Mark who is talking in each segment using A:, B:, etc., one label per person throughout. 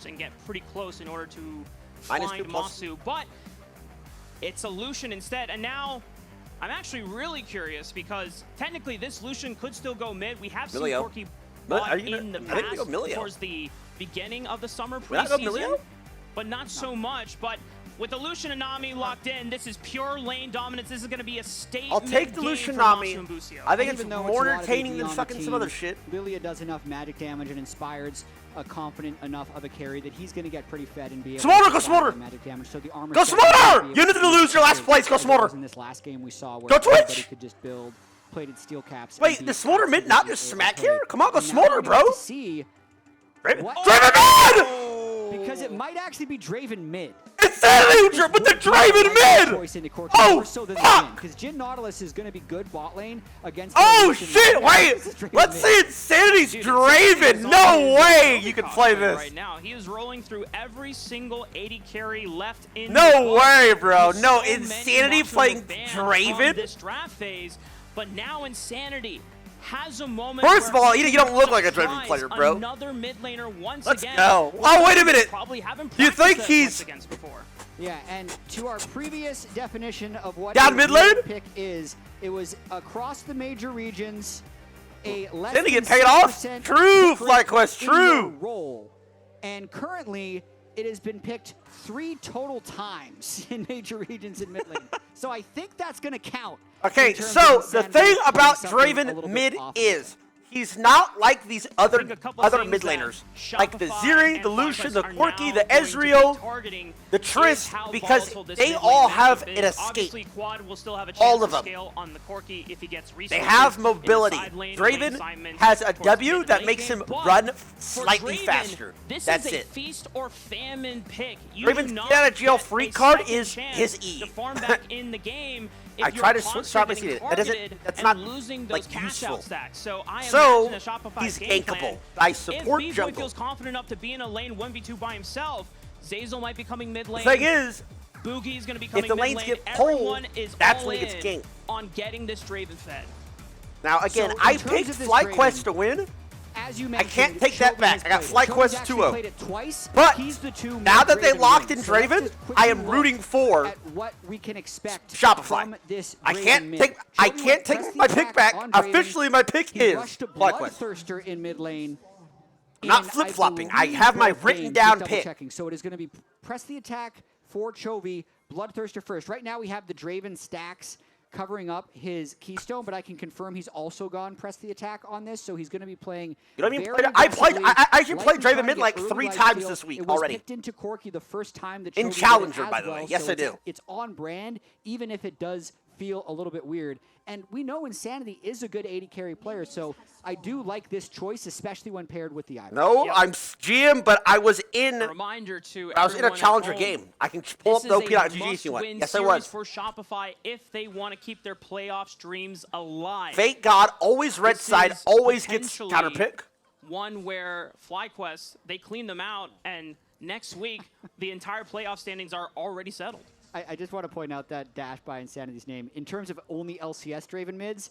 A: and get pretty close in order to
B: -2
A: find
B: plus.
A: Masu. But it's a Lucian instead, and now I'm actually really curious because technically this Lucian could still go mid. We have seen
B: Milio.
A: Corki
B: Are
A: bought
B: you gonna-
A: in the
B: I think we go
A: past
B: Milio.
A: towards the beginning of the summer
B: Would I go
A: preseason,
B: Milio?
A: but not so much. But with the Lucian and Nami locked in, this is pure lane dominance. This is going to be a statement.
B: I'll take the
A: game
B: Lucian
A: for
B: Nami.
A: Masu and Busio.
B: I think it's
C: Even though
B: more
C: a lot of
B: entertaining
C: AD
B: than
C: on the
B: fucking some
C: team,
B: other shit.
C: Lilia does enough magic damage and Inspired's confident enough of a carry that he's going to get pretty fed and be able
B: Smolder,
C: to
B: go
C: survive
B: Smolder!
C: the magic damage. So the armor
B: Go
C: set will
B: Smolder!
C: be
B: You
C: able
B: need to lose your last place, go
C: as it
B: Smolder!
C: was in this last game we saw where
B: Go Twitch!
C: everybody could just build plated steel caps.
B: Wait,
C: and
B: the
C: be
B: Smolder mid not
C: absolutely
B: just
C: able
B: smack
C: to
B: here?
C: play.
B: Come on, go
C: And now
B: Smolder,
C: we're
B: bro!
C: going to see
B: Draven
C: what-
B: mid!
C: because it might actually be Draven mid.
B: Insanity, but the Draven mid!
C: Choice into Corki
B: Oh,
C: more so than
B: fuck!
C: because Jin Nautilus is going to be good bot lane against.
B: Oh
C: the Lucian
B: shit,
C: mid.
B: wait!
C: This is Draven
B: Let's
C: mid.
B: see Insanity's
A: Dude,
B: Draven!
A: Insanity's
B: No
A: on his
B: way
A: early
B: you can
A: cosplay
B: play this!
A: right now. He is rolling through every single 80 carry left in
B: No
A: the book.
B: way, bro.
A: There's
B: No,
A: so many
B: Insanity
A: Masu
B: playing
A: bans
B: Draven?
A: on this draft phase, but now Insanity has a moment.
B: First of
A: where
B: all,
A: he
B: you don't look
A: can
B: like a Draven
A: surprise
B: player, bro.
A: Another mid laner once
B: Let's
A: again.
B: go. Oh, wait a minute.
A: Probably haven't
B: Do you think
A: practiced that
B: he's-
A: once against before.
C: Yeah, and to our previous definition of what
B: Down
C: a
B: mid
C: real
B: lane?
C: pick is, it was across the major regions, a less
B: Didn't he
C: than
B: get paid off?
C: 6%
B: True,
C: difference
B: FlyQuest,
C: in your
B: true.
C: role. And currently, it has been picked 3 total times in major regions in mid lane. So I think that's going to count.
B: Okay,
C: in terms
B: so
C: of
B: the
C: Insanity
B: thing
C: doing
B: about
C: something a
B: Draven
C: little
B: mid
C: bit off.
B: is he's not like these other
A: think a couple things
B: mid
A: that
B: laners, like the
A: Shopify
B: Ziri,
A: and
B: the Lucian,
A: FlyQuest
B: the
A: are
B: Corki,
A: now
B: the
A: going to be
B: Ezreal,
A: targeting
B: the
A: is
B: Triss,
A: how
B: because
A: volatile this
B: they
A: mid
B: all
A: lane
B: have
A: matchup
B: an
A: is.
B: escape.
A: Obviously, Quad will still have a
B: All
A: chance
B: of
A: to
B: them.
A: scale on the Corki if he gets
B: They
A: resources.
B: have
A: in the
B: mobility.
A: side lane,
B: Draven
A: assignment
B: has a
A: towards the
B: W
A: mid
B: that
A: lane
B: makes
A: game,
B: him
A: but
B: run
A: for
B: slightly
A: Draven,
B: faster.
A: This
B: That's
A: is a
B: it.
A: feast or famine pick. You
B: Draven's
A: do not
B: get out of jail
A: get
B: free
A: a
B: card
A: second
B: is
A: chance
B: his E.
A: to farm back in the game. If
B: I
A: you're
B: tried to
A: constantly
B: start my
A: getting
B: seed. That doesn't-
A: targeted
B: that's
A: and
B: not,
A: losing
B: like,
A: those cash
B: useful.
A: out stacks. So I
B: So,
A: imagine a Shopify's
B: he's
A: game
B: gankable.
A: plan.
B: I support
A: If B-Boy
B: jungle.
A: feels confident enough to be in a lane 1v2 by himself, Zazel might be coming mid lane.
B: The thing is,
A: Boogie is going to be coming
B: the
A: mid
B: lanes
A: lane.
B: get pulled,
A: Everyone is
B: that's
A: all
B: when he gets
A: in
B: ganked.
A: on getting this Draven fed.
B: now again,
C: So, in
B: I
C: terms
B: picked
C: of this
B: FlyQuest
C: Draven,
B: to win,
C: As you
B: I
C: mentioned,
B: can't take that
C: Shogun
B: back.
C: has
B: I got
C: played it.
B: FlyQuest
C: Shogun's actually
B: 2-0.
C: played it twice.
B: But
C: He's the two
B: now that they
C: Draven
B: locked
C: win.
B: in
C: So let's
B: Draven,
C: just
B: I
C: quickly
B: am
C: look
B: rooting for
C: at what we can expect
B: Shopify.
C: from this
B: I
C: Draven
B: can't
C: mid.
B: take
C: Shogun went press the
B: my pick
C: attack
B: back.
C: on Draven.
B: Officially, my pick
C: He
B: is
C: rushed a
B: FlyQuest.
C: Bloodthirster in mid lane.
B: I'm not
C: And
B: flip-flopping. I
C: believe
B: have my
C: both
B: written
C: games,
B: down
C: just
B: pick.
C: double-checking. So it is going to be press the attack for Chovy, Bloodthirster first. Right now we have the Draven stacks covering up his Keystone, but I can confirm he's also gone press the attack on this, so he's going to be playing.
B: You know what I mean?
C: very
B: I played.
C: aggressively,
B: I actually played
C: likely
B: Draven
C: trying
B: mid
C: to
B: like
C: get
B: 3
C: early
B: times
C: life
B: this week
C: steal. It was
B: already.
C: picked into Corki the first time that
B: In
C: Chovy did it
B: Challenger,
C: as
B: by the
C: well,
B: way. Yes,
C: so
B: I do.
C: It's on brand, even if it does feel a little bit weird. And we know Insanity is a good 80 carry player, so I do like this choice, especially when paired with the Iron.
B: No,
A: Yep.
B: I'm GM, but I was in.
A: A reminder to
B: I was in a
A: everyone at
B: Challenger
A: home,
B: game. I can pull up
A: This
B: the
A: is
B: OP.GG
A: a
B: if you want.
A: must-win
B: Yes, I
A: series
B: was.
A: for Shopify if they want to keep their playoff streams alive.
B: Fake God, always red
A: This
B: side,
A: is
B: always gets
A: potentially
B: counter pick.
A: One where FlyQuest, they clean them out, and next week, the entire playoff standings are already settled.
C: I just want to point out that dash by Insanity's name. In terms of only LCS Draven mids,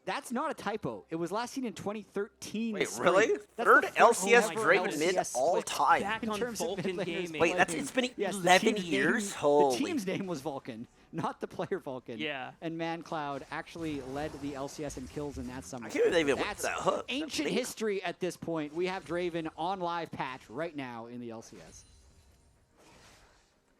C: that's not a typo. It was last seen in 2013.
B: Wait,
C: spring.
B: really?
C: That's
B: Third
C: the first
B: LCS
C: ever
B: Draven mid
C: LCS
B: all
C: split
B: time.
A: Back
C: in
A: on
C: terms of
A: Vulcan
C: mid laners
A: Gaming.
B: Wait,
C: playing.
B: it's been
C: Yes, the
B: 11
C: team's
B: years?
C: Name,
B: Holy.
C: The team's name was Vulcan, not the player Vulcan.
A: Yeah.
C: And ManCloud actually led the LCS in kills in that summer.
B: I can't believe they even went
C: That's
B: to that hook.
C: ancient history at this point. We have Draven on live patch right now in the LCS.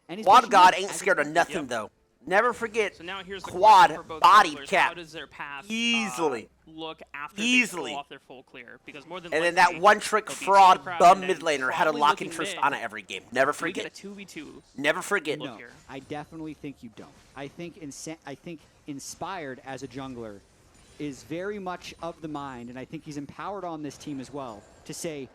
C: And he's
B: Quad
C: pushing
B: God
C: up
B: ain't
C: as
B: scared of
C: expected.
B: nothing,
A: Yep.
B: though. Never forget,
A: So now here's the
B: Quad
A: question for both
B: body
A: junglers.
B: cap.
A: How does their path
B: Easily.
A: look after
B: Easily.
A: they pull off their full clear? Because more than
B: and then
A: likely,
B: that one-trick
A: they'll be
B: fraud
A: super crowded
B: bum
A: and
B: mid laner had a
A: probably
B: lock-in
A: looking
B: Tristana
A: mid.
B: every game. Never
A: We get
B: forget.
A: a 2v2.
B: Never forget.
A: Look
C: No,
A: here.
C: I definitely think you don't. I think Inspired as a jungler is very much of the mind, and I think he's empowered on this team as well to say,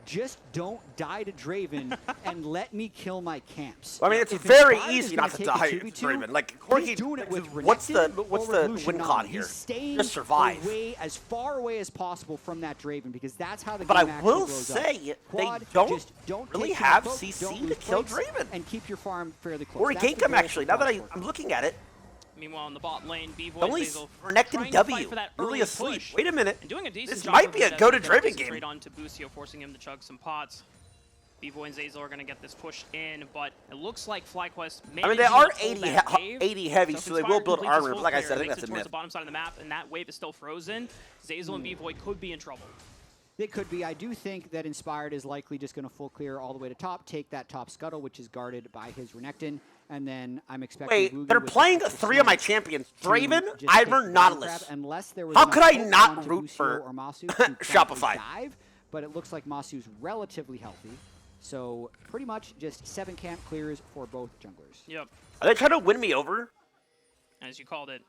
C: just don't die to Draven and let me kill my camps.
B: I mean, it's
C: If
B: very
C: Inspired is
B: easy
C: gonna
B: not to
C: take
B: die
C: a
B: to
C: 2v2,
B: Draven. Like,
C: he's
B: Corki,
C: doing it with
B: what's the
C: Renekton
B: what's
C: over
B: the
C: Lucian
B: win
C: on.
B: con here?
C: He's staying
B: Just survive.
C: away, as far away as possible from that Draven, because that's how the
B: But
C: game
B: I
C: actually
B: will
C: blows
B: say,
C: up.
B: they
C: Quad,
B: don't
C: just don't
B: really
C: take too
B: have
C: much
B: CC
C: don't
B: to
C: lose
B: kill
C: plates,
B: Draven.
C: and keep your farm fairly close.
B: Or
C: That's the
B: gank him,
C: goal
B: actually.
C: for
B: Now that
C: Quad.
B: I'm looking at it.
A: Meanwhile, in the bot lane, B-Boy
B: Only
A: Zazel
B: Renekton
A: trying to fight
B: W.
A: for that
B: Really
A: early
B: asleep.
A: push.
B: Wait a minute.
A: And doing a decent
B: This
A: job
B: might
A: of
B: be a
A: it as
B: go to
A: he gets
B: Draven game.
A: Straight on to Busio, forcing him to chug some pots. B-Boy and Zeyzal are going to get this push in, but it looks like FlyQuest
B: I mean, they are 80 heavy, so they will build armor. But like I said, I think that's a myth.
A: The bottom side of the map, and that wave is still frozen. Zeyzal and B-Boy could be in trouble.
C: They could be. I do think that Inspired is likely just going to full clear all the way to top, take that top scuttle, which is guarded by his Renekton, and then I'm expecting.
B: Wait, they're playing 3 of my champions: Draven, Ivern, Nautilus.
C: Unless there was
B: How could I not root for
C: Shopify? Dive, but it looks like Masu's relatively healthy, so pretty much just 7 camp clears for both junglers.
A: Yep.
B: Are they trying to win me over?
A: As you called it.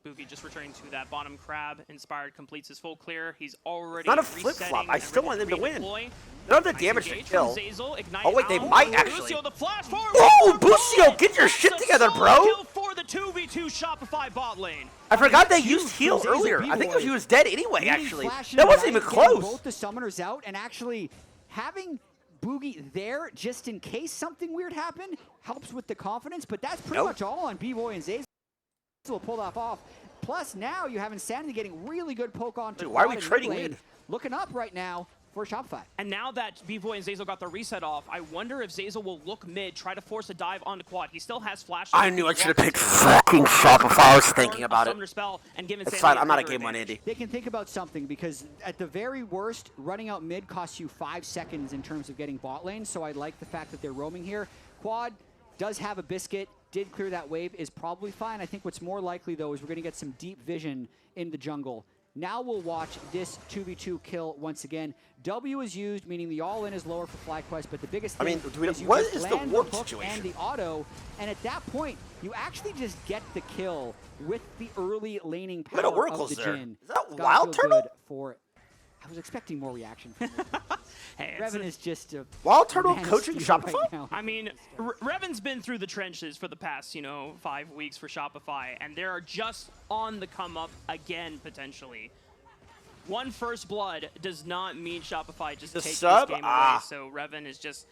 A: Boogie just returning to that bottom crab. Inspired completes his full clear. He's already
B: not a flip-flop. I still want them to win. They don't have the damage to kill.
A: Zeyzal,
B: Oh wait, they might actually.
A: Lucio, the flash forward.
B: Oh, Bucio, get your shit together, bro!
A: Kill for the 2v2 Shopify bot lane.
B: I forgot they used heal earlier. I think he was dead anyway, actually. That wasn't even close.
C: Both the summoners out and actually having Boogie there just in case something weird happened helps with the confidence, but that's pretty much all on B-Boy and Zeyzal. Pulled off. Plus, now you have Insanity getting really good poke on to
B: why are we trading mid?
C: Looking up right now for Shopify.
A: And now that B-Boy and Zeyzal got the reset off, I wonder if Zeyzal will look mid, try to force a dive onto quad. He still has flash.
B: I knew I should have picked fucking Shopify. I was thinking about it.
A: Spell and give
B: it's fine. I'm not a game one, Andy.
C: They can think about something because at the very worst, running out mid costs you 5 seconds in terms of getting bot lane. So I like the fact that they're roaming here. Quad does have a biscuit. Did clear that wave, is probably fine. I think what's more likely, though, is we're going to get some deep vision in the jungle. Now we'll watch this 2v2 kill once again. W is used, meaning the all-in is lower for FlyQuest, but the biggest thing is you
B: what
C: just
B: is the
C: land
B: warp
C: the hook
B: situation?
C: and the auto, and at that point, you actually just get the kill with the early laning power of the Jhin.
B: Is that Wild Turtle?
C: I was expecting more reaction from him.
A: Hey,
C: Revan is just a
B: Wild Turtle coaching Shopify?
C: Right,
A: I mean, Revan's been through the trenches for the past, 5 weeks for Shopify, and they are just on the come up again, potentially. One first blood does not mean Shopify just takes this game away, so Revan is just,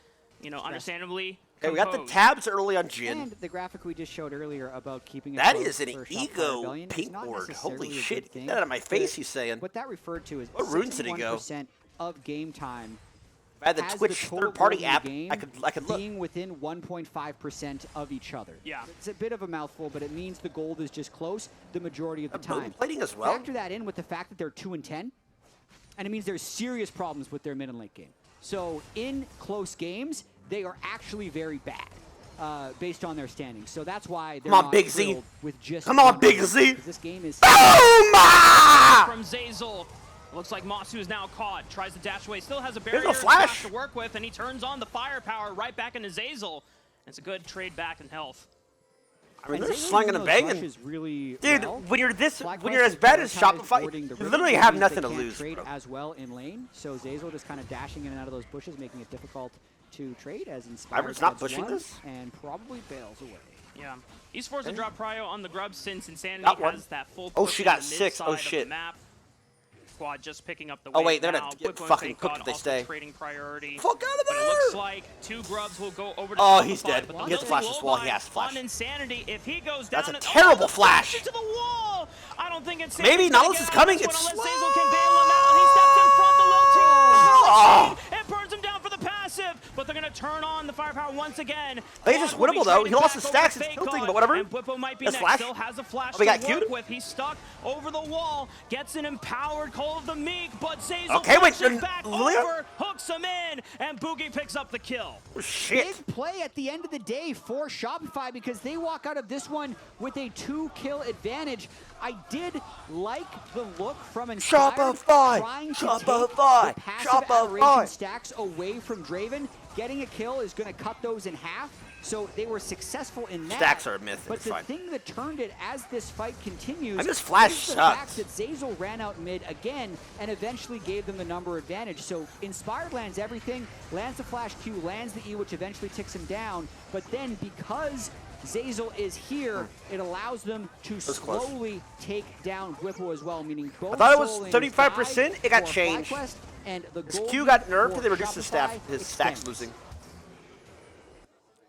A: understandably
B: Okay, we got the tabs early on Jhin.
C: And the graphic we just showed earlier about keeping it
B: that is an ego paintboard. Holy shit. Get that out of my face, he's saying.
C: What that referred to is
B: what runes did he go?
C: 61% of game time.
B: If I had the Twitch third-party app, I could look.
C: Being within 1.5% of each other.
A: Yeah.
C: It's a bit of a mouthful, but it means the gold is just close the majority of the time.
B: Plating as well.
C: Factor that in with the fact that they're 2-10, and it means there's serious problems with their mid and late game. So in close games, they are actually very bad based on their standings. So that's why they're not
B: Big Z.
C: With just
B: Come on, Big Z.
C: This game is
A: from Zeyzal. Looks like Masu is now caught. Tries to dash away. Still has a barrier to work with, and he turns on the firepower right back into Zeyzal. It's a good trade back in health.
B: I mean, they're slinging and banging.
C: Really
B: dude,
C: well.
B: when you're as bad as Shopify, you literally have nothing to lose.
C: Trade as well in lane, so Zeyzal just kind of dashing in and out of those bushes, making it difficult to trade as Inspired.
B: Ivor's not pushing this,
C: and probably bails away.
A: Yeah, he's forced to drop prio on the grub since Insanity has that full.
B: Oh, she got 6. Oh shit.
A: Squad just picking up the
B: oh wait, they're gonna get fucking cooked if they stay.
A: Trading priority.
B: Fuck out of there!
A: But it looks like 2 grubs will go over to
B: oh, he's dead.
A: But
B: He has to flash this wall. He has to flash.
A: On Insanity, if he goes down,
B: that's a terrible flash.
A: Into the wall. I don't think it's
B: maybe Nautilus is coming. It's
A: slow. Zeyzal can bail him out. He steps in front. The low team and burns him down for the passive. But they're gonna turn on the firepower once again.
B: He's just winnable though. He lost his stacks. It's tilting, but whatever.
A: And Bwippo might be next.
B: Flash.
A: Still has a flash
B: we got
A: to work with. He's stuck over the wall. Gets an empowered Call of the Meek, but Zeyzal flashes back over, hooks him in, and Boogie picks up the kill.
B: Shit.
C: Big play at the end of the day for Shopify because they walk out of this one with a 2-kill advantage. I did like the look from Inspired trying to take the passive aberration stacks away from Draven. Getting a kill is going to cut those in half. So they were successful in that.
B: Stacks are a myth.
C: But the thing that turned it as this fight continues
B: is the
C: fact that Zeyzal ran out mid again and eventually gave them the number advantage. So Inspired lands everything, lands the flash Q, lands the E, which eventually ticks him down. But then because Zeyzal is here, it allows them to slowly take down Bwippo as well, meaning both.
B: I thought it was 35%. It got changed.
C: And the
B: his Q got nerfed and they reduced his stacks losing.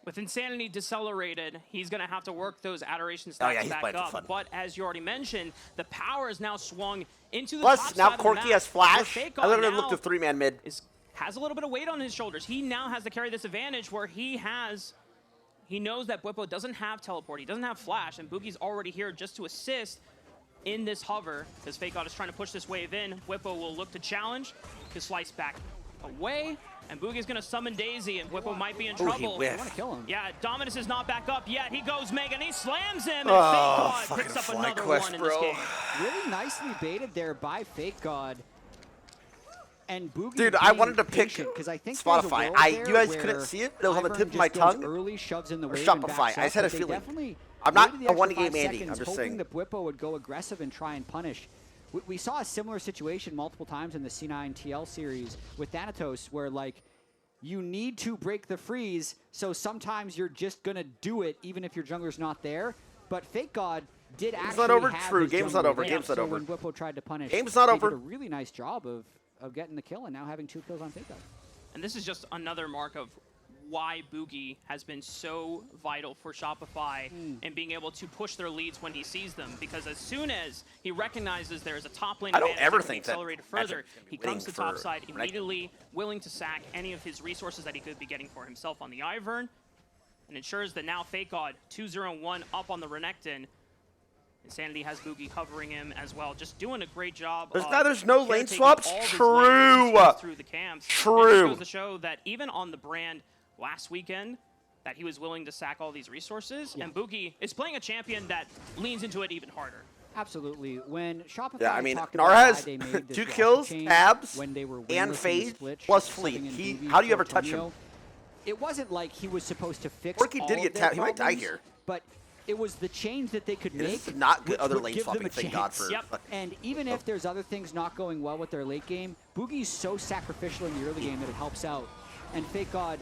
A: With Insanity decelerated, he's going to have to work those adoration stacks back up. But as you already mentioned, the power is now swung into the top
B: now
A: side
B: Corki
A: of the map.
B: has flash. I literally looked at 3-man mid.
A: Is has a little bit of weight on his shoulders. He now has to carry this advantage where he knows that Bwipo doesn't have teleport, he doesn't have flash, and Boogie's already here just to assist in this hover, because Fake God is trying to push this wave in. Bwipo will look to challenge, to slice back away, and Boogie's gonna summon Daisy, and Bwipo might be in trouble.
C: I want to kill him.
A: Yeah, Dominus is not back up yet. He goes Mega, and he slams him, and Fake God picks up another one in this game.
C: Really nicely baited there by Fake God. And Boogie,
B: dude, I wanted to pick
C: I think
B: Spotify. You guys couldn't see it, but it was on the tip of my tongue.
C: Early shoves in the
B: or
C: wave
B: Shopify. I just had a feeling. I'm not a one-game Andy. I'm just saying.
C: That Bwipo would go aggressive and try and punish. We saw a similar situation multiple times in the C9 TL series with Thanatos, where like you need to break the freeze, so sometimes you're just gonna do it even if your jungler's not there. But Fake God did actually.
B: Game's not over.
C: Have
B: True.
C: his
B: Game's not over.
C: there.
B: Game's not
C: So
B: over.
C: when Bwipo tried to punish,
B: Game's not over.
C: Did a really nice job of getting the kill and now having 2 kills on Fake God.
A: And this is just another mark of why Boogie has been so vital for Shopify and being able to push their leads when he sees them. Because as soon as he recognizes there is a top lane advantage that can be accelerated further, he comes to top side immediately, willing to sack any of his resources that he could be getting for himself on the Ivern, and ensures that now Fake God 2-0-1 up on the Renekton. Insanity has Boogie covering him as well, just doing a great job.
B: There's no lane swaps.
A: True. Through the camps.
B: True.
A: It goes to show that even on the brand last weekend, that he was willing to sack all these resources, and Boogie is playing a champion that leans into it even harder.
C: Absolutely. When Shopify
B: yeah, I mean,
C: talked
B: Nar
C: about
B: has
C: why they made this
B: 2 kills, tabs,
C: when they were
B: and Phase,
C: split,
B: plus Fleet. How do you ever touch him?
C: It wasn't like he was supposed to fix
B: Corky
C: all
B: did
C: of
B: get
C: their
B: tapped. He might die
C: problems,
B: here.
C: But it was the change that they could make.
B: This is not good other
C: would
B: lane
C: give
B: swapping,
C: them a
B: thank God for.
A: Yep.
C: And even if there's other things not going well with their late game, Boogie's so sacrificial in the early game that it helps out. And Fake God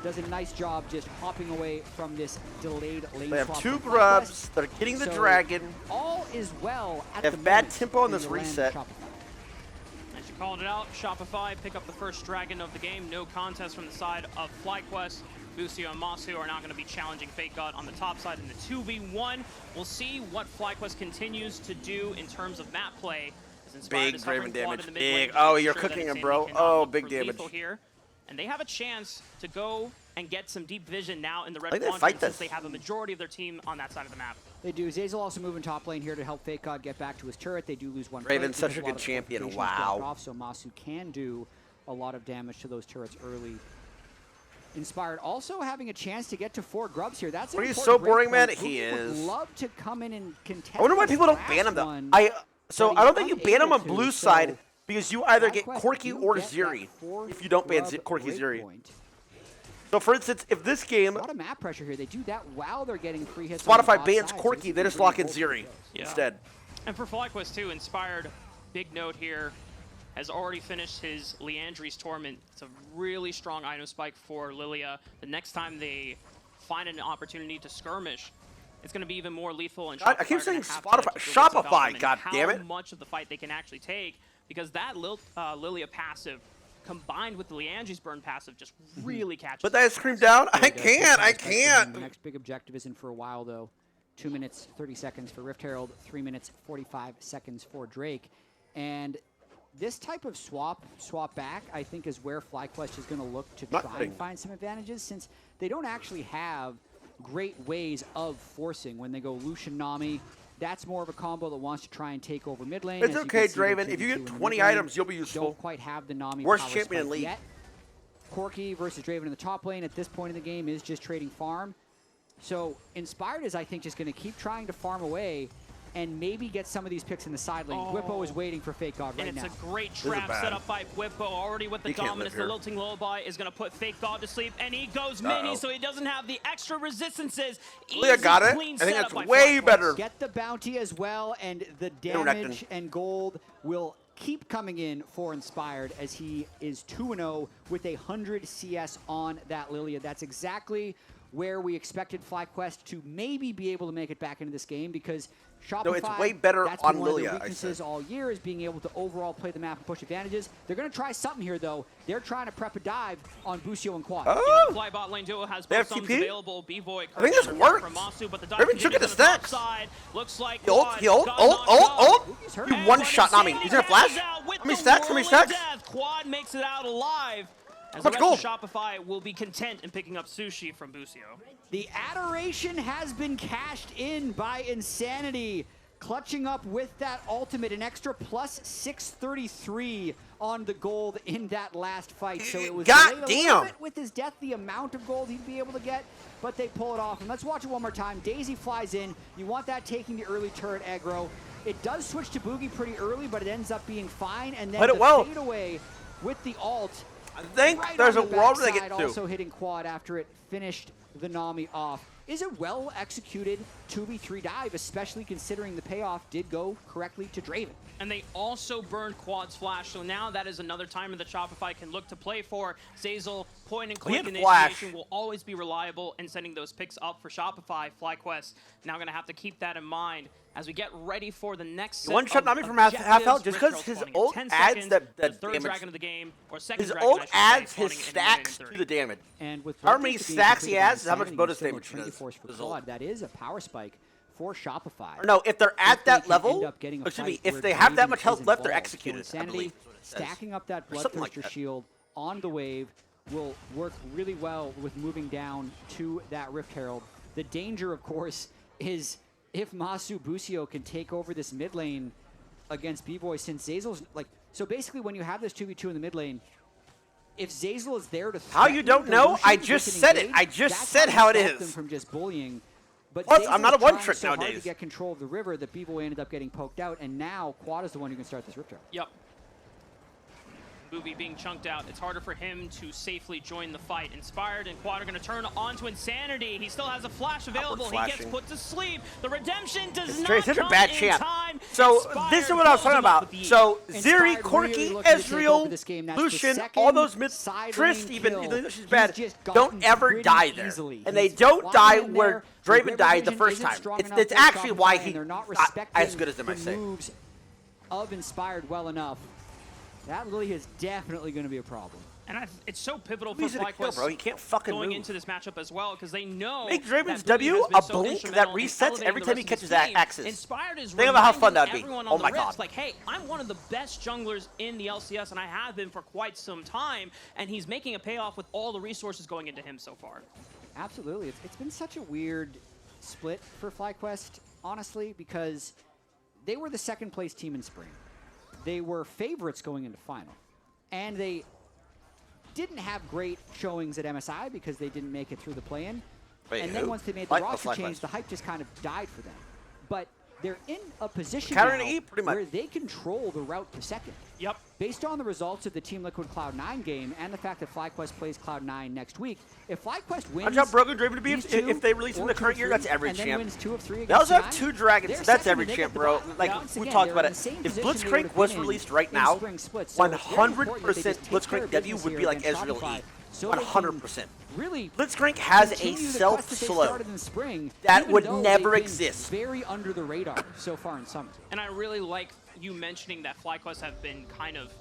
C: does a nice job just hopping away from this delayed lane
B: They have
C: swap
B: 2 grubs. They're getting the dragon.
C: All is well at
B: They
C: the
B: have bad
C: moment
B: tempo on
C: in
B: this
C: the land of
B: reset.
C: Shopify.
A: As you called it out, Shopify pick up the first dragon of the game. No contest from the side of FlyQuest. Busio and Masu are not going to be challenging Fake God on the top side in the 2v1. We'll see what FlyQuest continues to do in terms of map play.
B: Big Draven damage. Big. Oh, you're cooking him, bro. Oh, big damage.
A: Here. And they have a chance to go and get some deep vision now in the red
B: they
A: quadrant
B: fight
A: since
B: this.
A: they have a majority of their team on that side of the map.
C: They do. Zazel also moving top lane here to help Fake God get back to his turret. They do lose 1
B: Draven's
C: plate
B: such a
C: because
B: good
C: lot of
B: champion.
C: fortifications dropped
B: Wow.
C: off, so Masu can do a lot of damage to those turrets early. Inspired also having a chance to get to 4 grubs here. That's
B: He's so boring, man. He
C: Boogie
B: is.
C: Would love to come in and contest.
B: I wonder why people don't ban him though. I don't think you ban him on
C: unable
B: blue
C: to,
B: side because you either get
C: FlyQuest
B: Corky
C: do
B: or
C: get that
B: Ziri
C: 4
B: if you don't ban
C: grub
B: Corky Ziri.
C: breakpoint.
B: So for instance, if this game
C: A lot of map pressure here. They do that while they're getting free hits. on the
B: Spotify
C: top
B: bans
C: side, so
B: Corky,
C: this
B: they
C: is
B: just
C: really
B: lock in
C: bold
B: Ziri
C: for
B: instead.
A: And for FlyQuest too, Inspired, big note here, has already finished his Leandri's Torment. It's a really strong item spike for Lilia. The next time they find an opportunity to skirmish, it's going to be even more lethal. And
B: I keep saying Spotify. Shopify, god damn it.
A: How much of the fight they can actually take, because that Lilia passive combined with the Leandri's burn passive just really catches.
B: But that scream down? I can't.
C: The next big objective isn't for a while, though. 2 minutes, 30 seconds for Rift Herald, 3 minutes, 45 seconds for Drake. And this type of swap back, I think, is where FlyQuest is going to look to try and find some advantages, since they don't actually have great ways of forcing. When they go Lucian Nami, that's more of a combo that wants to try and take over mid lane.
B: It's okay, Draven. If you get 20 items, you'll be useful.
C: Don't quite have the Nami
B: Worst
C: power
B: champion in
C: spike
B: league.
C: yet. Corky versus Draven in the top lane at this point in the game is just trading farm. So Inspired is, I think, just going to keep trying to farm away and maybe get some of these picks in the side lane. Bwipo is waiting for Fake God right now.
A: And it's a great trap set up by Bwipo, already with the dominance. The lilting lullaby is going to put Fake God to sleep, and he goes mini, so he doesn't have the extra resistances.
B: Leah got it. I think that's way better.
C: Get the bounty as well, and the damage and gold will keep coming in for Inspired as he is 2-0 with 100 CS on that Lilia. That's exactly where we expected FlyQuest to maybe be able to make it back into this game, because Shopify,
B: No, it's way better
C: that's
B: on
C: been one of
B: Lilia,
C: their
B: I
C: weaknesses
B: said.
C: all year is being able to overall play the map and push advantages. They're going to try something here, though. They're trying to prep a dive on Busio and Quad.
B: Oh!
A: Fly bot lane duo has
B: They
A: both
B: have
A: summons
B: TP?
A: available. B-Boy
B: I think this works.
A: from Masu, but the dive
B: Draven took it to
A: continues on the top
B: stacks.
A: side. Looks like
B: He ult,
A: Quad
B: he ult,
A: got
B: ult,
A: knocked
B: ult,
A: out.
B: ult.
C: He's hurt.
B: He
A: And
B: one-shot Nami.
A: Insanity
B: He's gonna flash.
A: catches out with
B: How many
A: the
B: stacks? How many
A: whirl of
B: stacks?
A: death. Quad makes it out alive. As
B: Much
A: the
B: gold.
A: rest of Shopify will be content in picking up Sushi from Busio.
C: The adoration has been cashed in by Insanity, clutching up with that ultimate, an extra plus 633 on the gold in that last fight. So it was
B: God
C: delayed a
B: damn.
C: little bit with his death, the amount of gold he'd be able to get, but they pull it off. And let's watch it one more time. Daisy flies in. You want that taking the early turret aggro. It does switch to Boogie pretty early, but it ends up being fine. And then
B: Played it
C: the
B: well.
C: fadeaway with the ult.
B: I think
C: Right
B: there's a
C: on the
B: world where they
C: backside,
B: get to.
C: also hitting Quad after it finished the Nami off. Is a well-executed 2v3 dive, especially considering the payoff did go correctly to Draven.
A: And they also burned Quad's flash, so now that is another timer that Shopify can look to play for. Zazel, point and click
B: had flash.
A: initiation will always be reliable in sending those picks up for Shopify. FlyQuest now going to have to keep that in mind as we get ready for the next set
B: One shot
A: of
B: Nami from half health just
A: objectives.
B: because
A: Rift
B: his
A: Trail spawning in
B: ult
A: 10
B: adds
A: seconds,
B: the
A: the third
B: damage.
A: dragon of the game, or second
B: His
A: dragon,
B: ult
A: I should
B: adds
A: say,
B: his
A: spawning in
B: stacks
A: minute
B: to the
A: 30.
B: damage.
C: And with
B: However
C: both
B: many
C: of the
B: stacks he
C: games
B: has is how much
C: Insanity,
B: bonus
C: still
B: damage he
C: Trinity
B: does.
C: Force for
B: His ult.
C: Quad. That is a power spike for Shopify.
B: Or no, if they're
C: If
B: at
C: they
B: that
C: can
B: level,
C: end up getting a
B: excuse me,
C: fight
B: if
C: where
B: they have that
C: Draven
B: much
C: is
B: health left, they're
C: involved.
B: executed.
C: So
B: I believe
C: Insanity
B: is what it says.
C: stacking up that
B: Or something like
C: Bloodthirster
B: that.
C: shield on the wave will work really well with moving down to that Rift Herald. The danger, of course, is if Masu Busio can take over this mid lane against B-Boy, since Zazel's like, so basically when you have this 2v2 in the mid lane, if Zazel is there to
B: How you
C: threaten
B: don't
C: the
B: know?
C: Lucian,
B: I
C: they
B: just
C: can
B: said it.
C: engage.
B: I just
C: That's
B: said
C: you
B: how it
C: stop
B: is.
C: them from just bullying. But
B: Plus,
C: Zazel's
B: I'm not a one
C: trying
B: trick
C: so hard
B: nowadays.
C: to get control of the river that B-Boy ended up getting poked out, and now Quad is the one who can start this Rift Trail.
A: Yep. Booby being chunked out. It's harder for him to safely join the fight. Inspired and Quad are going to turn onto Insanity. He still has a flash available. He gets
B: flashing.
A: put to sleep. The redemption does
B: It's
A: not
B: such a
A: come
B: bad
A: in
B: champ.
A: time.
B: So
A: Inspired
B: this is what I was
A: pulls
B: talking
A: him up
B: about.
A: with the
B: So
C: Inspired
B: Zeri,
C: really
B: Corki,
C: looking to take over
B: Ezreal,
C: this game. That's the
B: Lucian,
C: second
B: all those mid
C: side
B: Triss,
C: lane
B: even
C: kill.
B: though she's
C: He's
B: bad,
C: just gotten
B: don't ever
C: pretty
B: die there.
C: easily.
B: And they
C: He's
B: don't
C: flying
B: die
C: in
B: where
C: there.
B: Draven died the
C: River
B: first
C: Vision
B: time.
C: isn't strong enough
B: It's
C: for
B: actually why
C: Shopify,
B: he's
C: and they're not
B: not
C: respecting
B: as good as them, I
C: the
B: say.
C: moves of Inspired well enough. That Lily is definitely going to be a problem.
A: And it's so pivotal for
B: Easy to kill,
A: FlyQuest
B: bro. You can't fucking
A: going
B: move.
A: into this matchup as well, because they know
B: Make Draven's
A: that Booby
B: W
A: has been
B: a
A: so
B: blink
A: instrumental
B: that
A: in
B: resets
A: elevating
B: every
A: the
B: time
A: rest
B: he
A: of
B: catches
A: his
B: that
A: team.
B: axis.
A: Inspired is
B: Think about how fun
A: reminding
B: that'd be.
A: everyone
B: Oh
A: on the
B: my
A: Rifts,
B: God.
A: like, hey, I'm one of the best junglers in the LCS, and I have been for quite some time, and he's making a payoff with all the resources going into him so far.
C: Absolutely. It's been such a weird split for FlyQuest, honestly, because they were the second place team in spring. They were favorites going into final. And they didn't have great showings at MSI because they didn't make it through the play-in.
B: Wait,
C: And then
B: who?
C: once they made the roster
B: FlyQuest.
C: change, the hype just kind of died for them. But they're in a position
B: Counter
C: now
B: to E, pretty much.
C: where they control the route to second.
A: Yep.
C: Based on the results of the Team Liquid Cloud9 game and the fact that FlyQuest plays Cloud9 next week, if FlyQuest wins
B: Watch out, Broken Draven to be
C: these
B: if
C: two
B: they release him
C: or
B: the
C: 2
B: current
C: of
B: year,
C: 3,
B: that's every
C: and then
B: champ.
C: wins 2 of 3
B: They
C: against
B: also have
C: Nine,
B: 2 dragons.
C: they're
B: That's
C: second
B: every
C: and they
B: champ,
C: get the
B: bro.
C: bottom.
B: Like,
C: Once
B: we
C: again,
B: talked
C: they're
B: about
C: in
B: it.
C: the same
B: If
C: position they
B: Blitzcrank
C: would've
B: was
C: been
B: released right
C: in
B: now,
C: spring split. So it's very important that they just take care of
B: 100% Blitzcrank W
C: business
B: would be
C: here
B: like
C: against
B: Ezreal
C: Shopify,
B: E.
C: so they can
B: 100%.
C: Really
B: Blitzcrank has a
C: continue the quest
B: self
C: that they
B: slow
C: started in spring,
B: that
C: even
B: would
C: though
B: never
C: they've been
B: exist.
C: Very under the radar so far in summer.
A: And I really like you mentioning that FlyQuest have been kind of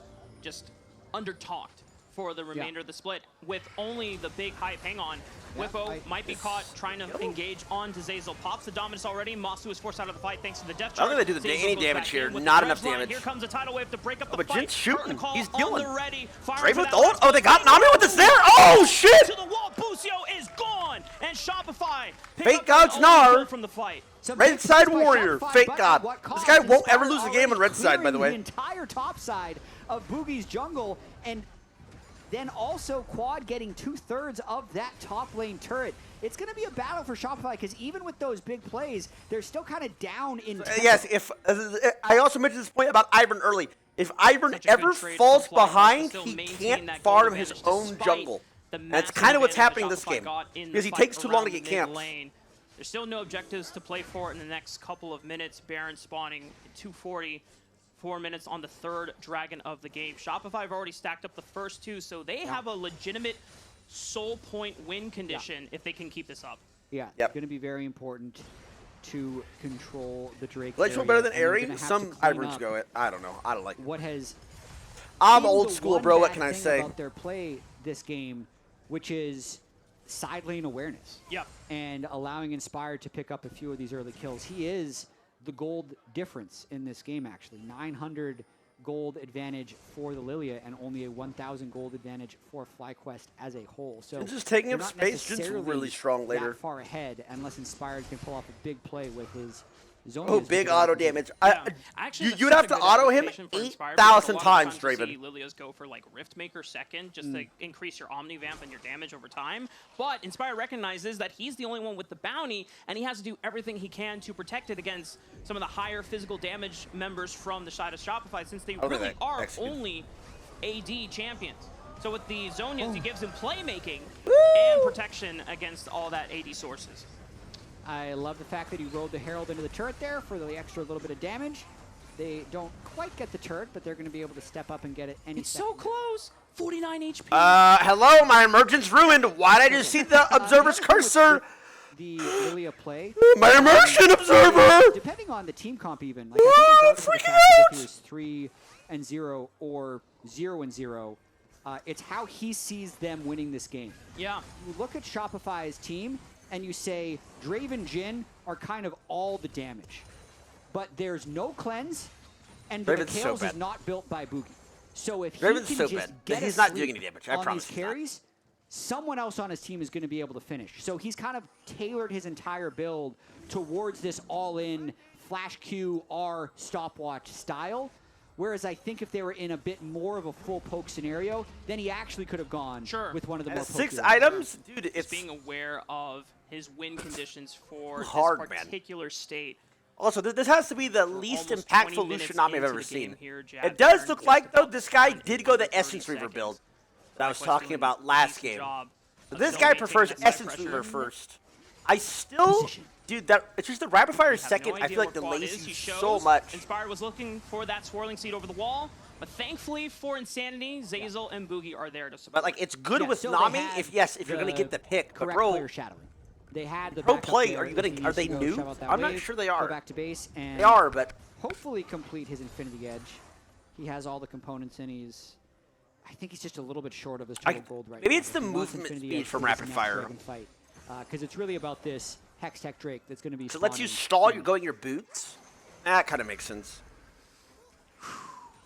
A: just under-talked for the remainder of the split, with only the big hype. Hang on.
C: Yeah,
A: Whippo might be caught trying to engage onto Zazel. Pops the Dominus already. Masu is forced out of the fight thanks to the death
B: I don't
A: charge.
B: think they do
A: Zazel
B: any
A: goes
B: damage
A: back
B: here.
A: in with
B: Not
A: the
B: enough
A: Dredge line.
B: damage.
A: Here comes the tidal wave to break up the
B: but
A: fight.
B: Jin's shooting.
A: Curtain call
B: He's
A: on
B: dealing.
A: the ready. Fires
B: Draven
A: it
B: with
A: out.
B: the ult. Oh, they got Nami with the Snare. Oh, shit!
A: To the wall. Busio is gone. And Shopify pick
B: Fake
A: up
B: God's
A: the only
B: Gnar.
A: kill from the fight.
C: Some
B: Red
C: big
B: side
C: plays by
B: warrior,
C: Shopify,
B: fake
C: but
B: God.
C: at what
B: This
C: cost?
B: guy won't ever
C: Inspired
B: lose a game on
C: already
B: red side, by the
C: clearing
B: way.
C: The entire top side of Boogie's jungle, and then also Quad getting 2/3 of that top lane turret. It's going to be a battle for Shopify because even with those big plays, they're still kind of down in tempo.
B: Yes, if I also mentioned this point about Ivern early. If Ivern
A: Such a good
B: ever
A: trade
B: falls
A: from FlyQuest to
B: behind,
A: still
B: he
A: maintain
B: can't
A: that
B: farm
A: gold
B: his
A: advantage
B: own
A: despite
B: jungle.
A: the
B: And that's
A: massive
B: kind of what's
A: advantage
B: happening
A: that
B: this
A: Shopify
B: game.
A: got in the
B: Because he
A: fight
B: takes too long
A: around
B: to get
A: mid
B: camped.
A: lane. There's still no objectives to play for in the next couple of minutes. Baron spawning 240. 4 minutes on the third dragon of the game. Shopify have already stacked up the first 2, so they have a legitimate soul point win condition if they can keep this up.
C: Yeah,
B: Yep.
C: it's going to be very important. to control the Drake.
B: Ledge better than Airy? Some hybrids go it. I don't know. I don't like it.
C: What has
B: I'm old school, bro. What can I say?
C: About their play this game, which is side lane awareness.
A: Yep.
C: And allowing Inspired to pick up a few of these early kills. He is the gold difference in this game, actually. 900 gold advantage for the Lilia and only a 1,000 gold advantage for FlyQuest as a whole. So
B: it's just taking up space. Jin's really strong later.
C: That far ahead, unless Inspired can pull off a big play with his zone.
B: Oh, big auto damage.
A: Yeah. Actually,
B: You'd have to auto him 8,000 times, Draven.
A: Lilias go for like Riftmaker second just to increase your Omnivamp and your damage over time. But Inspire recognizes that he's the only one with the bounty, and he has to do everything he can to protect it against some of the higher physical damage members from the side of Shopify, since they really are only AD champions. So with the Zonians, he gives him playmaking and protection against all that AD sources.
C: I love the fact that he rolled the Herald into the turret there for the extra little bit of damage. They don't quite get the turret, but they're going to be able to step up and get it any second.
A: So close! 49 HP.
B: Hello, my emergence ruined. Why did I just see the Observer's cursor?
C: The Lilia play.
B: My immersion observer!
C: Depending on the team comp even. Like, I think
B: freaking out!
C: if he was 3-0 or 0-0, it's how he sees them winning this game.
A: Yeah.
C: You look at Shopify's team, and you say Draven, Jhin are kind of all the damage. But there's no cleanse, and the Mikhails is not built by Boogie. So if he can just get
B: he's not doing any damage, I promise
C: these carries, someone else on his team is going to be able to finish. So he's kind of tailored his entire build towards this all-in Flash Q R stopwatch style. Whereas I think if they were in a bit more of a full poke scenario, then he actually could have gone with one of the more
B: 6 items? Dude, it's
A: being aware of his win conditions for this particular state.
B: Also, this has to be the least impactful Lucianami I've ever seen. It does look like, though, this guy did go the Essence Reaver build that I was talking about last game. So this guy prefers Essence Reaver first. I still... Dude, it's just the Rapid Fire second. I feel like delays you so much.
A: Inspired was looking for that swirling seed over the wall, but thankfully for Insanity, Zeyzal and Boogie are there to support.
B: But like, it's good with Nami if you're gonna get the pick. But bro,
C: they had the
B: pro play. Are they new? I'm not sure they are.
C: Go back to base and
B: they are, but
C: hopefully complete his Infinity Edge. He has all the components in. I think he's just a little bit short of his total gold right now.
B: Maybe it's the movement speed from Rapid Fire.
C: Because it's really about this Hex Tech Drake that's going to be.
B: So it lets you stall your boots. That kind of makes sense.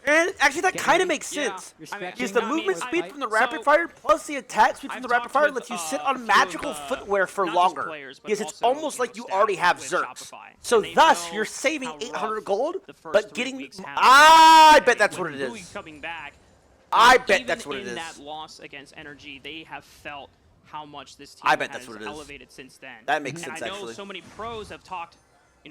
B: And actually, that kind of makes sense. Because the movement speed from the Rapid Fire plus the attack speed from the Rapid Fire lets you sit on magical footwear for longer. Because it's almost like you already have Zerks. So thus, you're saving 800 gold, but getting... I bet that's what it is. I bet that's what it is.
A: Even in that loss against Energy, they have felt how much this team has elevated since then.
B: That makes sense,
A: actually. I know
B: actually.
A: so many pros have talked,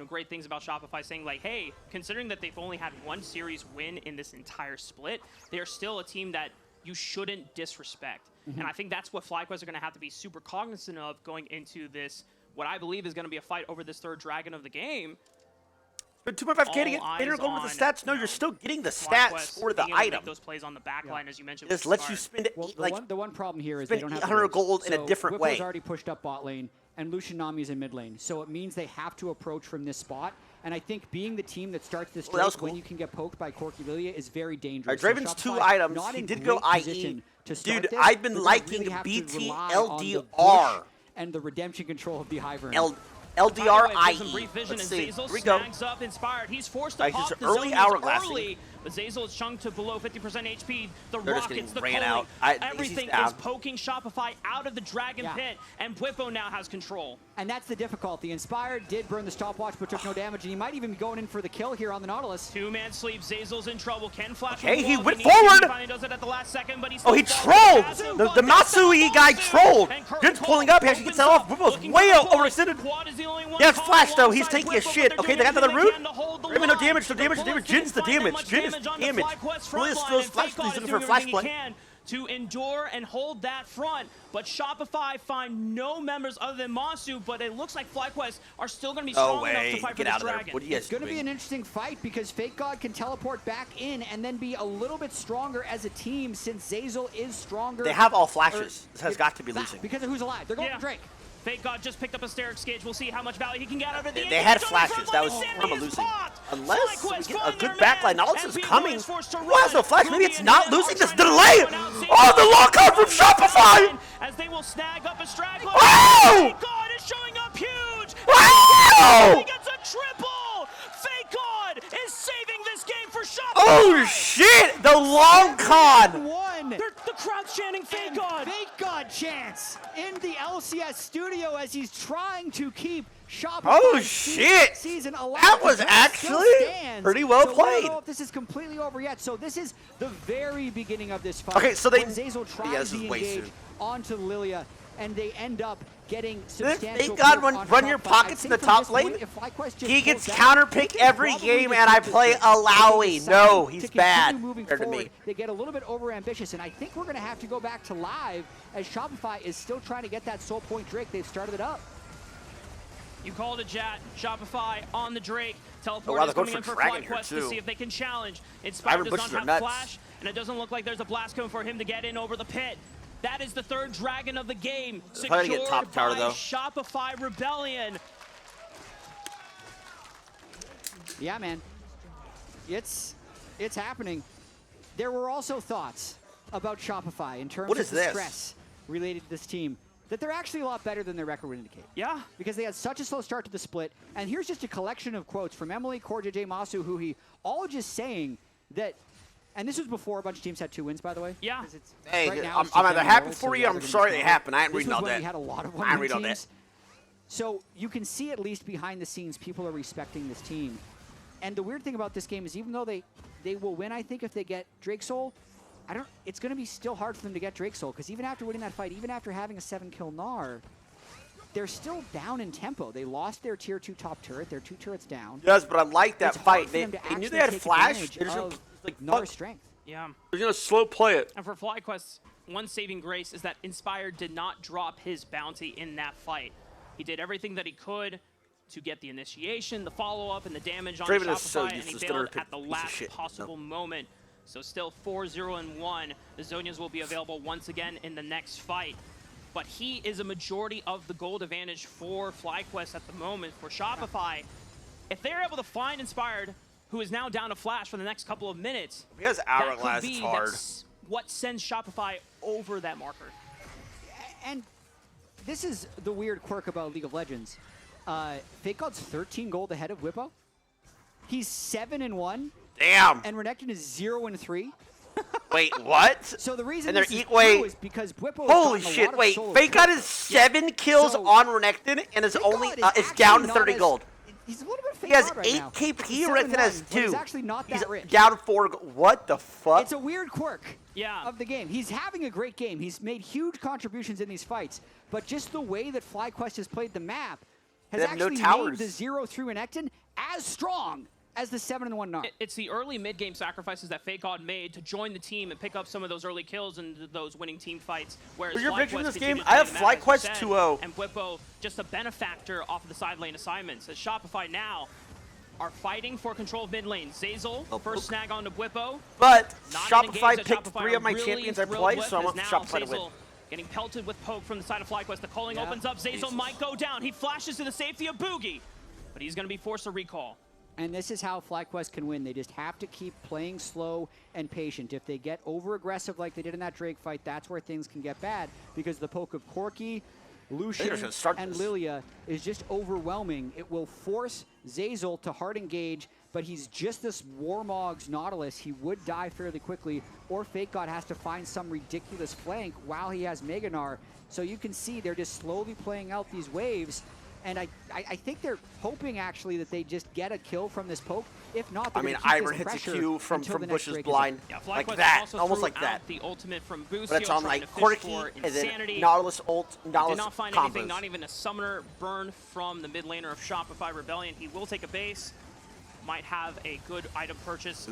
A: great things about Shopify, saying like, hey, considering that they've only had one series win in this entire split, they're still a team that you shouldn't disrespect. And I think that's what FlyQuest are going to have to be super cognizant of going into this, what I believe is going to be a fight over this third dragon of the game.
B: But 2.5k to get 800 gold with the stats? No, you're still getting the stats for the item.
A: Those plays on the back line, as you mentioned.
B: This lets you spend
C: the one problem here is they don't have
B: 800 gold in a different way.
C: Whippo's already pushed up bot lane, and Lucian Nami's in mid lane, so it means they have to approach from this spot. And I think being the team that starts this race when you can get poked by Corky Lilia is very dangerous.
B: Draven's 2 items. He did go IE. Dude, I've been liking BT LDR.
C: And the redemption control of the Hyvern.
B: LDR IE. Let's see. Here we go.
A: Up Inspired. He's forced to pop the
B: early hourglassing.
A: But Zeyzal is chunked to below 50% HP. The
B: They're
A: rockets, the
B: culling,
A: everything is poking Shopify out of the Dragon Pit, and Whippo now has control.
C: And that's the difficulty. Inspired did burn the stopwatch, but took no damage, and he might even be going in for the kill here on the Nautilus.
A: Two-man sleep. Zeyzal's in trouble. Can flash.
B: Okay, he went forward.
A: He finally does it at the last second, but he
B: trolled. The Matsui guy trolled. Jin's pulling up. He actually gets that off. Whippo's way overextended. Yeah, it's Flash though. He's taking a shit. Okay, they got another root. Raven, no damage. Jin's the damage. Jin is damage. Liz throws Flash. He's looking for a Flash play.
A: To endure and hold that front, but Shopify find no members other than Masu, but it looks like FlyQuest are still going to be strong enough to fight for this dragon.
C: It's going to be an interesting fight because Fake God can teleport back in and then be a little bit stronger as a team since Zeyzal is stronger.
B: They have all flashes. This has got to be losing.
C: Because of who's alive. They're going for Drake.
A: Fake God just picked up a Steric Gauge. We'll see how much value he can get out of it.
B: They had flashes. That was I'm losing. Unless we get a good backline. Now this is coming. Who has the flash? Maybe it's not losing this delay. Oh, the long card from Shopify!
A: As they will snag up a straggler.
B: Oh!
A: Fake God is showing up huge.
B: Wow!
A: He gets a triple. Fake God is saving this game for Shopify.
B: Oh shit! The long con.
A: The crowd's chanting Fake God.
C: Fake God chants in the LCS studio as he's trying to keep Shopify.
B: Oh shit!
C: Season alive.
B: That was actually pretty well played.
C: I don't know if this is completely over yet. So this is the very beginning of this fight.
B: Okay, so they.
C: When Zeyzal tries to engage onto Lilia, and they end up getting substantial.
B: Thank God run your pockets in the top lane. He gets counterpick every game, and I play Alawi. No, he's bad compared to me.
C: They get a little bit overambitious, and I think we're going to have to go back to live as Shopify is still trying to get that soul point Drake. They've started it up.
A: You called it, Jat. Shopify on the Drake. Teleport is coming in for FlyQuest to see if they can challenge. Inspired does not have flash, and it doesn't look like there's a blast cone for him to get in over the pit. That is the third dragon of the game, secured by Shopify Rebellion.
C: Yeah, man. It's happening. There were also thoughts about Shopify in terms of the stress related to this team, that they're actually a lot better than their record would indicate.
A: Yeah.
C: Because they had such a slow start to the split. And here's just a collection of quotes from Emily, Core, JJ, Masu, Huhi, all just saying that. And this was before a bunch of teams had 2 wins, by the way.
A: Yeah.
B: Hey,
C: right now,
B: I'm either happy for you, I'm sorry they happened. I ain't reading all that.
C: We had a lot of
B: I ain't reading all that.
C: So you can see at least behind the scenes, people are respecting this team. And the weird thing about this game is even though they will win, I think, if they get Drake Soul, it's going to be still hard for them to get Drake Soul. Because even after winning that fight, even after having a 7-kill Gnar, they're still down in tempo. They lost their tier 2 top turret. They're 2 turrets down.
B: Yes, but I like that fight. They knew they had flash.
C: Like Gnar's strength.
A: Yeah.
B: They're going to slow play it.
A: And for FlyQuest, one saving grace is that Inspired did not drop his bounty in that fight. He did everything that he could to get the initiation, the follow-up, and the damage on Shopify, and he bailed at the last possible moment. So still 4-0-1. The Zonias will be available once again in the next fight. But he is a majority of the gold advantage for FlyQuest at the moment. For Shopify, if they're able to find Inspired, who is now down to flash for the next couple of minutes,
B: because Hourglass is hard.
A: What sends Shopify over that marker.
C: And this is the weird quirk about League of Legends. Fake God's 13 gold ahead of Whippo. He's 7-1.
B: Damn.
C: And Renekton is 0-3.
B: Wait, what?
C: So the reason
B: this
C: is true is because Whippo.
B: Holy shit! Wait, Fake God is 7 kills on Renekton and is only is down 30 gold.
C: He's a little bit fake.
B: He has
C: right
B: 8
C: now.
B: KP, Renekton has 2.
C: He's actually not that rich.
B: Down 4. What the fuck?
C: It's a weird quirk of the game. He's having a great game. He's made huge contributions in these fights, but just the way that FlyQuest has played the map has actually made the 0-3 Renekton as strong as the 7-1 Gnar.
A: It's the early mid-game sacrifices that Fake God made to join the team and pick up some of those early kills and those winning team fights. Whereas
B: your prediction in this game, I have FlyQuest 2-0.
A: And Whippo just a benefactor off of the side lane assignments. As Shopify now are fighting for control of mid lane. Zeyzal, first snag onto Whippo.
B: But Shopify picked 3 of my champions I play, so I want Shopify to win.
A: Getting pelted with poke from the side of FlyQuest. The calling opens up. Zeyzal might go down. He flashes to the safety of Boogie, but he's going to be forced to recall.
C: And this is how FlyQuest can win. They just have to keep playing slow and patient. If they get over-aggressive like they did in that Drake fight, that's where things can get bad. Because the poke of Corki, Lucian, and Lilia is just overwhelming. It will force Zeyzal to hard engage, but he's just this Warmog's Nautilus. He would die fairly quickly, or Fake God has to find some ridiculous flank while he has Mega Gnar. So you can see they're just slowly playing out these waves. And I think they're hoping, actually, that they just get a kill from this poke. If not, I mean,
B: Ivern hits a Q from Bush's blind, like that, almost like that.
A: The ultimate from Busio,
B: but it's on like Corki and then Nautilus ult, Nautilus
A: did not find anything, not even a summoner burn from the mid laner of Shopify Rebellion. He will take a base, might have a good item purchase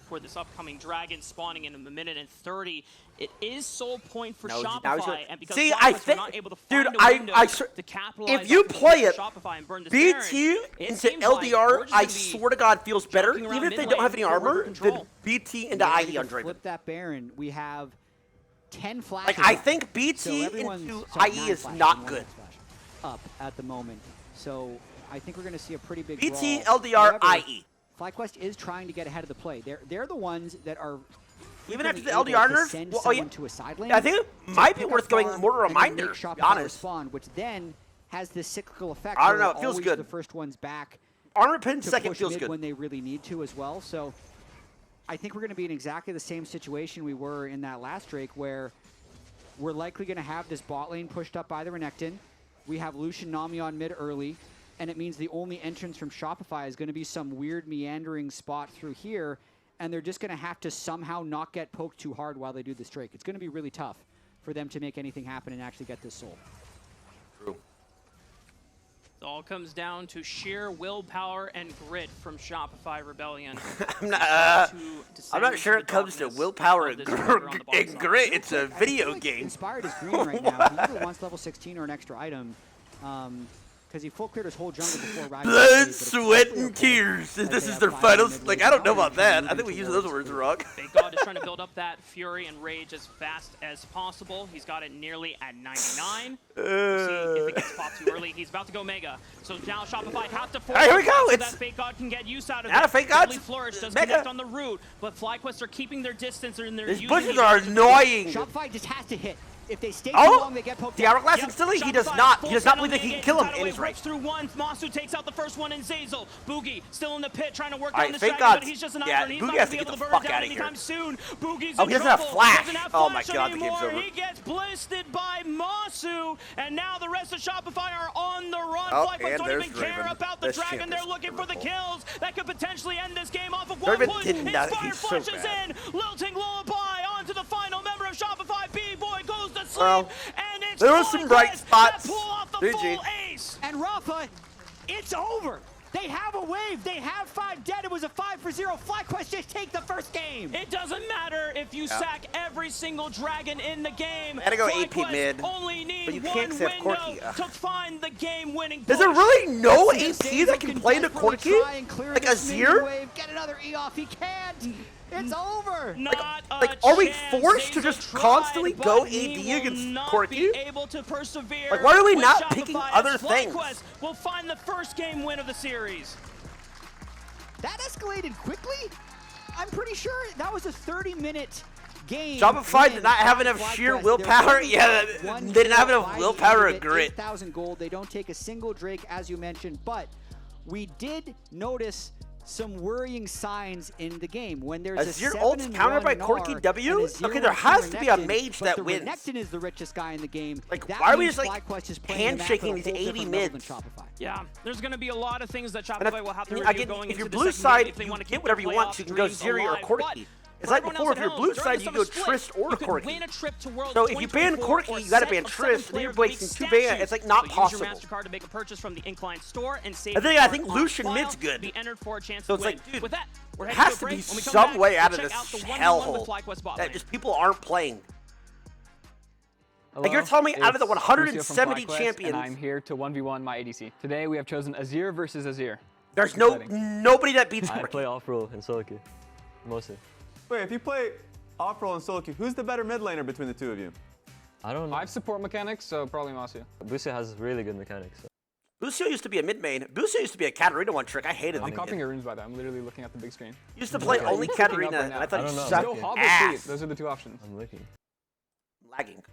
A: for this upcoming dragon spawning in a minute and 30. It is soul point for Shopify, and because they're not able to find a window to capitalize
B: if you play it,
A: Shopify and burn this
B: BT into LDR, I swear to God, feels better. Even if they don't have any armor, than BT into IE on Draven.
C: Flip that Baron. We have 10 flashes.
B: Like, I think BT into IE is not good.
C: up at the moment. So I think we're going to see a pretty big
B: PT,
C: brawl.
B: LDR,
C: However,
B: IE.
C: FlyQuest is trying to get ahead of the play. They're the ones that are
B: even after the LDR nerf,
C: to a side lane.
B: I think it might be worth going more reminder, to be honest.
C: Respond, which then has this cyclical effect.
B: I don't know, it feels good.
C: The first one's back.
B: Armor pin second feels good.
C: When they really need to as well. So I think we're going to be in exactly the same situation we were in that last Drake, where we're likely going to have this bot lane pushed up by the Renekton. We have Lucian Nami on mid early, and it means the only entrance from Shopify is going to be some weird meandering spot through here, and they're just going to have to somehow not get poked too hard while they do this Drake. It's going to be really tough for them to make anything happen and actually get this soul.
B: True.
A: It all comes down to sheer willpower and grit from Shopify Rebellion.
B: I'm not sure it comes to willpower and grit. It's a video game.
C: Inspired is green right now. He either wants level 16 or an extra item. Because he full cleared his whole jungle before riding.
B: Blood, sweat, and tears. This is their finals. Like, I don't know about that. I think we use those words wrong.
A: Thank God is trying to build up that Fury and Rage as fast as possible. He's got it nearly at 99. We'll see if it gets popped too early. He's about to go Mega. So now Shopify have to force
B: here we go.
A: So that Fake God can get use out of it.
B: Now Fake God's
A: Flourish does
B: Mega.
A: connect on the root, but FlyQuest are keeping their distance and they're
B: These bushes are annoying.
C: Shopify just has to hit. If they stay too long, they get poked.
B: The hourglass instantly. He does not believe that he can kill him. And he's right.
A: Through one, Masu takes out the first one, and Zazel. Boogie still in the pit trying to work down this
B: Fake
A: dragon,
B: God.
A: but he's just an
B: Yeah,
A: He's
B: Boogie
A: not
B: has
A: to
B: to
A: be
B: get
A: able
B: the
A: to burn
B: fuck
A: down
B: out of here.
A: anytime soon. Boogie's
B: he doesn't have flash. Oh my God, the game's over.
A: He gets blisted by Masu, and now the rest of Shopify are on the run. FlyQuest don't even care about the dragon. They're looking for the kills that could potentially end this game off of one push. Inspire flashes in. Lilting Lullaby onto the final member of Shopify. B-Boy goes to sleep, and it's
B: there was some bright spots.
C: And Rafa, it's over. They have a wave. They have 5 dead. It was a 5-for-0. FlyQuest just take the first game.
A: It doesn't matter if you sack every single dragon in the game.
B: Gotta go AP mid.
A: Only need
B: but you
A: one
B: can't save
A: window
B: Corki.
A: to find the game-winning.
B: Is there really no AP that can play into Corki? Like Azir?
C: Get another E off. He can't. It's over.
B: Like, are we forced to just constantly go AD against Corki? Like, why are we not picking other things?
A: We'll find the first game win of the series.
C: That escalated quickly. I'm pretty sure that was a 30-minute game.
B: Shopify did not have enough sheer willpower. Yeah, they didn't have enough willpower or grit.
C: 8,000 gold. They don't take a single Drake, as you mentioned, but we did notice some worrying signs in the game. When there's
B: Azir
C: a
B: ult's countered by Corki W? Okay, there has to be a mage that wins.
C: Renekton is the richest guy in the game.
B: Like, why are we just like handshaking these 80 mids?
A: Yeah, there's going to be a lot of things that Shopify will have to review
B: again,
A: going
B: if you're
A: into
B: blue
A: the second
B: side,
A: game
B: you get whatever you want. So you can go Zeri or Corki. It's like before, if you're blue side, you go Trist or Corki. So if you ban Corki, you gotta ban Trist, and then you're wasting 2 bans. It's like not possible.
A: MasterCard to make a purchase from the Incline store and save.
B: I think Lucian mid's good.
A: Be entered for a chance
B: so
A: to
B: it's
A: win.
B: like, dude,
A: with that,
B: there has to be some way out of this hellhole that just people aren't playing.
D: Hello,
B: like, you're telling me out of the 170 champions,
D: and I'm here to 1v1 my ADC. Today we have chosen Azir versus Azir.
B: There's nobody that beats Corki.
E: I play off-roll and solo queue, mostly.
F: Wait, if you play off-roll and solo queue, who's the better mid laner between the two of you?
E: I don't know.
D: I have support mechanics, so probably Masu.
E: Busia has really good mechanics. So.
B: Busia used to be a mid main. Busia used to be a Katarina one trick. I hated
D: I'm copying your runes by that. I'm literally looking at the big screen.
B: Used to play only Katarina, and I thought he sucked
D: Those are the 2 options.
E: I'm looking.
B: Lagging.